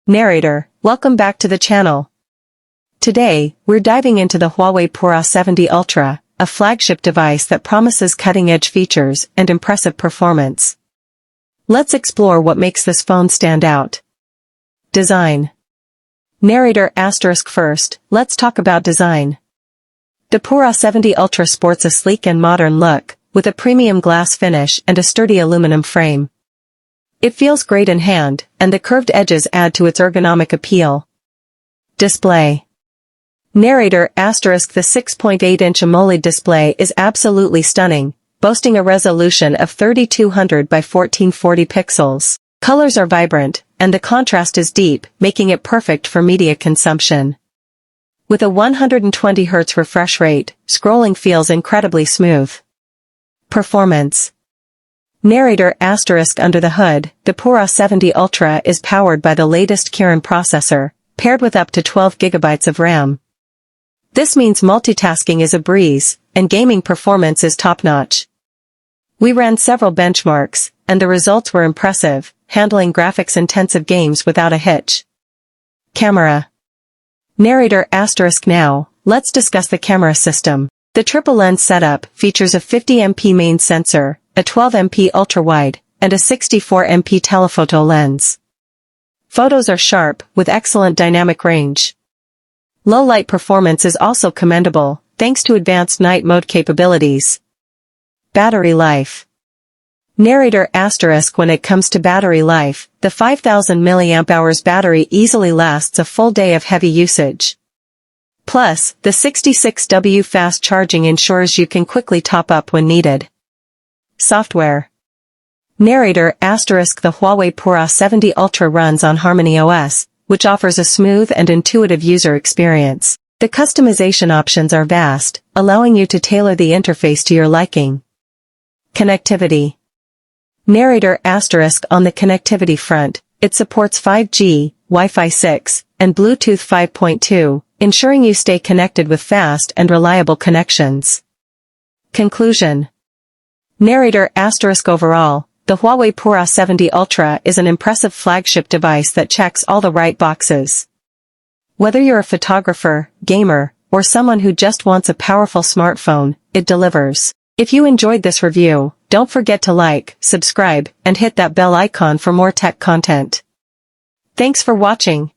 Narrator, welcome back to the channel. Today, we're diving into the Huawei Pura 70 Ultra, a flagship device that promises cutting-edge features and impressive performance. Let's explore what makes this phone stand out. Design. Narrator * first, let's talk about design. The Pura 70 Ultra sports a sleek and modern look, with a premium glass finish and a sturdy aluminum frame. It feels great in hand, and the curved edges add to its ergonomic appeal. Display. Narrator * the 6.8-inch AMOLED display is absolutely stunning, boasting a resolution of 3200 by 1440 pixels. Colors are vibrant, and the contrast is deep, making it perfect for media consumption. With a 120 Hz refresh rate, scrolling feels incredibly smooth. Performance. Narrator * under the hood, the Pura 70 Ultra is powered by the latest Kirin processor, paired with up to 12 GB of RAM. This means multitasking is a breeze, and gaming performance is top-notch. We ran several benchmarks, and the results were impressive, handling graphics-intensive games without a hitch. Camera. Narrator * now, let's discuss the camera system. The triple lens setup features a 50MP main sensor, a 12MP ultra-wide, and a 64MP telephoto lens. Photos are sharp, with excellent dynamic range. Low-light performance is also commendable, thanks to advanced night mode capabilities. Battery life. Narrator * when it comes to battery life, the 5000 mAh battery easily lasts a full day of heavy usage. Plus, the 66W fast charging ensures you can quickly top up when needed. Software. Narrator * the Huawei Pura 70 Ultra runs on Harmony OS, which offers a smooth and intuitive user experience. The customization options are vast, allowing you to tailor the interface to your liking. Connectivity. Narrator * on the connectivity front, it supports 5G, Wi-Fi 6, and Bluetooth 5.2, ensuring you stay connected with fast and reliable connections. Conclusion. Narrator * overall, the Huawei Pura 70 Ultra is an impressive flagship device that checks all the right boxes. Whether you're a photographer, gamer, or someone who just wants a powerful smartphone, it delivers. If you enjoyed this review, don't forget to like, subscribe, and hit that bell icon for more tech content. Thanks for watching.